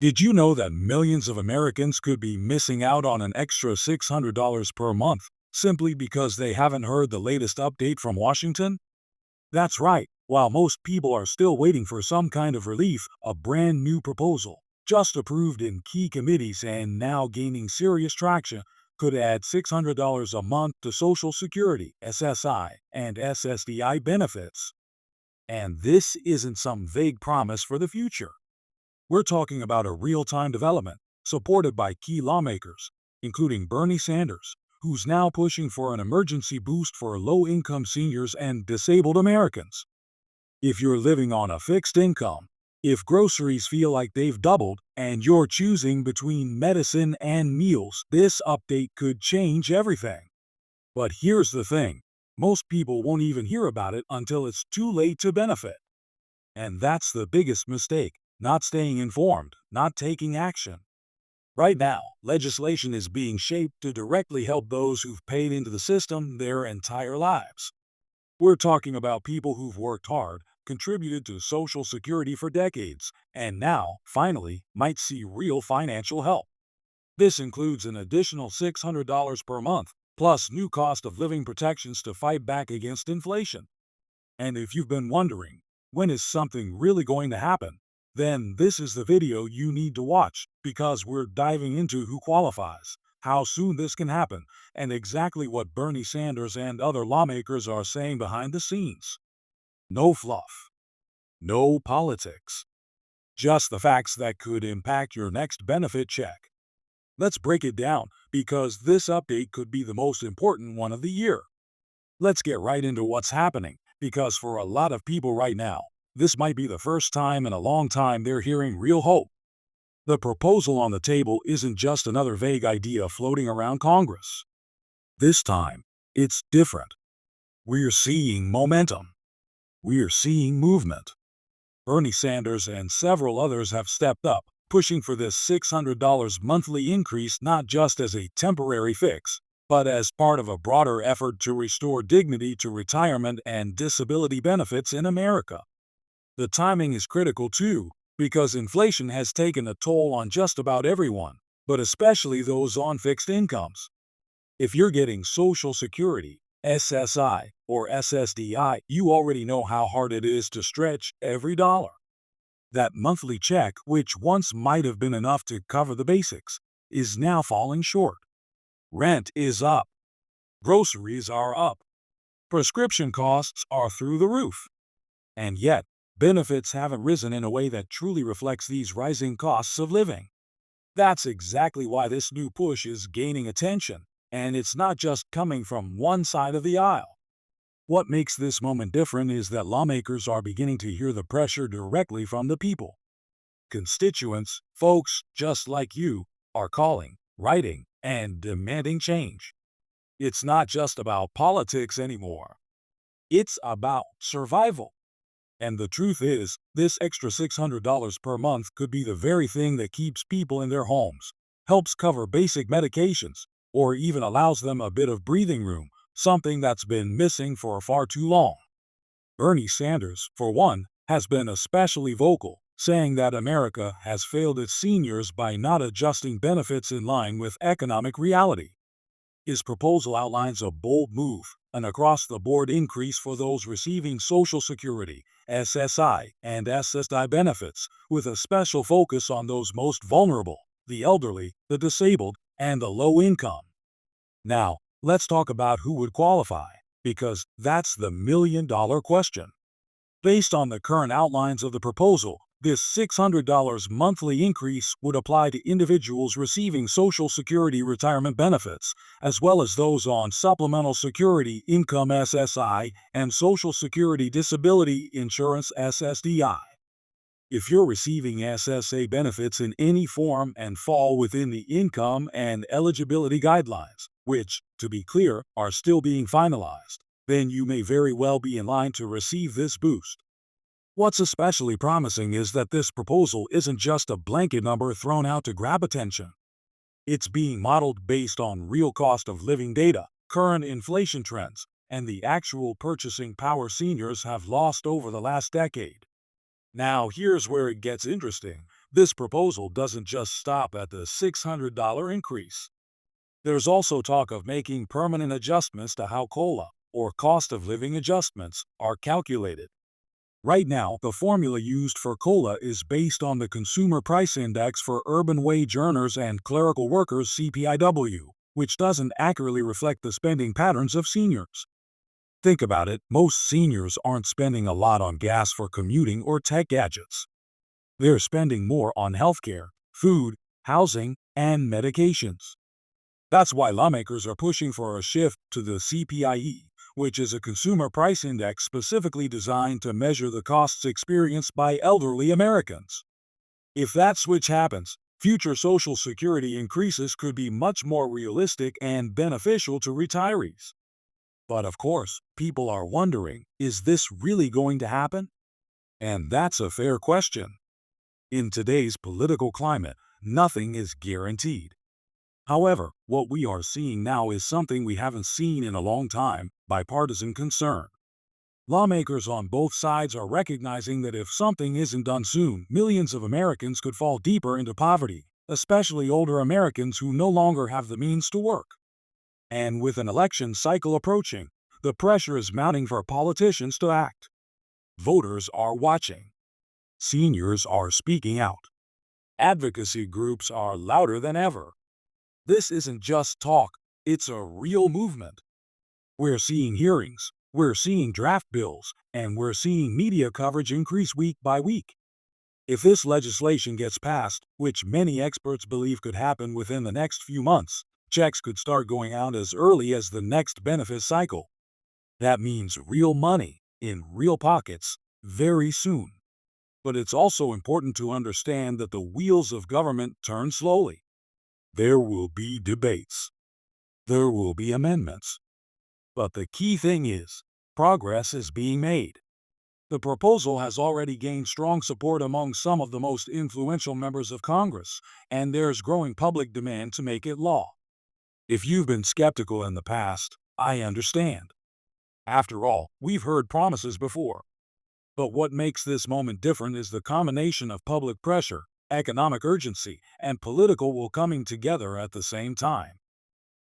Did you know that millions of Americans could be missing out on an extra $600 per month simply because they haven't heard the latest update from Washington? That's right. While most people are still waiting for some kind of relief, a brand new proposal, just approved in key committees and now gaining serious traction, could add $600 a month to Social Security, SSI, and SSDI benefits. And this isn't some vague promise for the future. We're talking about a real-time development supported by key lawmakers, including Bernie Sanders, who's now pushing for an emergency boost for low-income seniors and disabled Americans. If you're living on a fixed income, if groceries feel like they've doubled, and you're choosing between medicine and meals, this update could change everything. But here's the thing, most people won't even hear about it until it's too late to benefit. And that's the biggest mistake, not staying informed, not taking action. Right now, legislation is being shaped to directly help those who've paid into the system their entire lives. We're talking about people who've worked hard, contributed to Social Security for decades, and now, finally, might see real financial help. This includes an additional $600 per month, plus new cost of living protections to fight back against inflation. And if you've been wondering, when is something really going to happen? Then this is the video you need to watch, because we're diving into who qualifies, how soon this can happen, and exactly what Bernie Sanders and other lawmakers are saying behind the scenes. No fluff. No politics. Just the facts that could impact your next benefit check. Let's break it down, because this update could be the most important one of the year. Let's get right into what's happening, because for a lot of people right now, this might be the first time in a long time they're hearing real hope. The proposal on the table isn't just another vague idea floating around Congress. This time, it's different. We're seeing momentum. We're seeing movement. Bernie Sanders and several others have stepped up, pushing for this $600 monthly increase not just as a temporary fix, but as part of a broader effort to restore dignity to retirement and disability benefits in America. The timing is critical too, because inflation has taken a toll on just about everyone, but especially those on fixed incomes. If you're getting Social Security, SSI, or SSDI, you already know how hard it is to stretch every dollar. That monthly check, which once might have been enough to cover the basics, is now falling short. Rent is up. Groceries are up. Prescription costs are through the roof. And yet, benefits haven't risen in a way that truly reflects these rising costs of living. That's exactly why this new push is gaining attention, and it's not just coming from one side of the aisle. What makes this moment different is that lawmakers are beginning to hear the pressure directly from the people. Constituents, folks just like you, are calling, writing, and demanding change. It's not just about politics anymore. It's about survival. And the truth is, this extra $600 per month could be the very thing that keeps people in their homes, helps cover basic medications, or even allows them a bit of breathing room, something that's been missing for far too long. Bernie Sanders, for one, has been especially vocal, saying that America has failed its seniors by not adjusting benefits in line with economic reality. His proposal outlines a bold move, an across-the-board increase for those receiving Social Security, SSI, and SSI benefits, with a special focus on those most vulnerable, the elderly, the disabled, and the low-income. Now, let's talk about who would qualify, because that's the million-dollar question. Based on the current outlines of the proposal, this $600 monthly increase would apply to individuals receiving Social Security retirement benefits, as well as those on Supplemental Security Income SSI and Social Security Disability Insurance SSDI. If you're receiving SSA benefits in any form and fall within the income and eligibility guidelines, which, to be clear, are still being finalized, then you may very well be in line to receive this boost. What's especially promising is that this proposal isn't just a blanket number thrown out to grab attention. It's being modeled based on real cost of living data, current inflation trends, and the actual purchasing power seniors have lost over the last decade. Now, here's where it gets interesting, This proposal doesn't just stop at the $600 increase. There's also talk of making permanent adjustments to how COLA, or cost of living adjustments, are calculated. Right now, the formula used for COLA is based on the Consumer Price Index for urban wage earners and clerical workers (CPIW), which doesn't accurately reflect the spending patterns of seniors. Think about it, most seniors aren't spending a lot on gas for commuting or tech gadgets. They're spending more on healthcare, food, housing, and medications. That's why lawmakers are pushing for a shift to the CPIE, which is a consumer price index specifically designed to measure the costs experienced by elderly Americans. If that switch happens, future Social Security increases could be much more realistic and beneficial to retirees. But of course, people are wondering, is this really going to happen? And that's a fair question. In today's political climate, nothing is guaranteed. However, what we are seeing now is something we haven't seen in a long time: bipartisan concern. Lawmakers on both sides are recognizing that if something isn't done soon, millions of Americans could fall deeper into poverty, especially older Americans who no longer have the means to work. And with an election cycle approaching, the pressure is mounting for politicians to act. Voters are watching. Seniors are speaking out. Advocacy groups are louder than ever. This isn't just talk, it's a real movement. We're seeing hearings, we're seeing draft bills, and we're seeing media coverage increase week by week. If this legislation gets passed, which many experts believe could happen within the next few months, checks could start going out as early as the next benefit cycle. That means real money in real pockets very soon. But it's also important to understand that the wheels of government turn slowly. There will be debates. There will be amendments. But the key thing is, progress is being made. The proposal has already gained strong support among some of the most influential members of Congress, and there's growing public demand to make it law. If you've been skeptical in the past, I understand. After all, we've heard promises before. But what makes this moment different is the combination of public pressure, economic urgency, and political will coming together at the same time.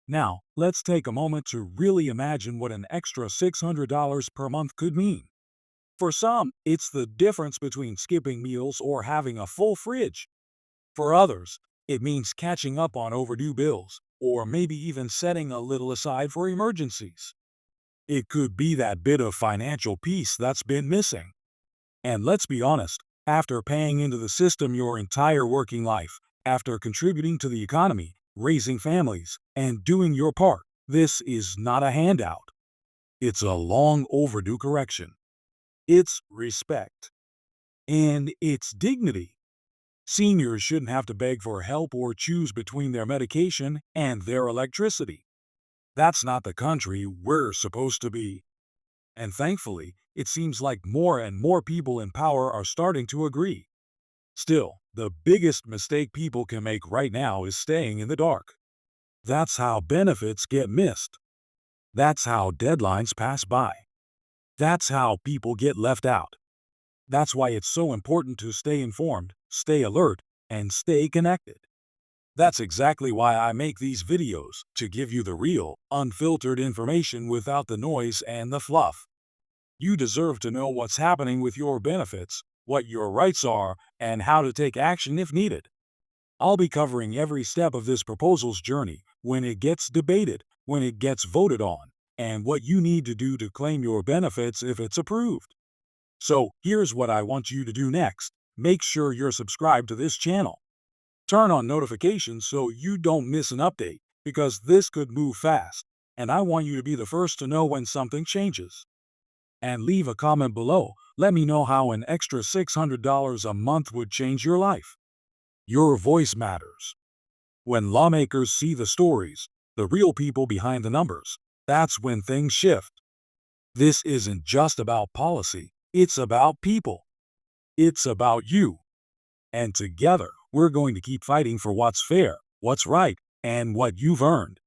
Now, let's take a moment to really imagine what an extra $600 per month could mean. For some, it's the difference between skipping meals or having a full fridge. For others, it means catching up on overdue bills, or maybe even setting a little aside for emergencies. It could be that bit of financial peace that's been missing. And let's be honest, after paying into the system your entire working life, after contributing to the economy, raising families, and doing your part, this is not a handout. It's a long overdue correction. It's respect. And it's dignity. Seniors shouldn't have to beg for help or choose between their medication and their electricity. That's not the country we're supposed to be. And thankfully, it seems like more and more people in power are starting to agree. Still, the biggest mistake people can make right now is staying in the dark. That's how benefits get missed. That's how deadlines pass by. That's how people get left out. That's why it's so important to stay informed, stay alert, and stay connected. That's exactly why I make these videos, to give you the real, unfiltered information without the noise and the fluff. You deserve to know what's happening with your benefits, what your rights are, and how to take action if needed. I'll be covering every step of this proposal's journey, when it gets debated, when it gets voted on, and what you need to do to claim your benefits if it's approved. So, here's what I want you to do next. Make sure you're subscribed to this channel. Turn on notifications so you don't miss an update, because this could move fast, and I want you to be the first to know when something changes. And leave a comment below. Let me know how an extra $600 a month would change your life. Your voice matters. When lawmakers see the stories, the real people behind the numbers, that's when things shift. This isn't just about policy, it's about people. It's about you. And together, we're going to keep fighting for what's fair, what's right, and what you've earned.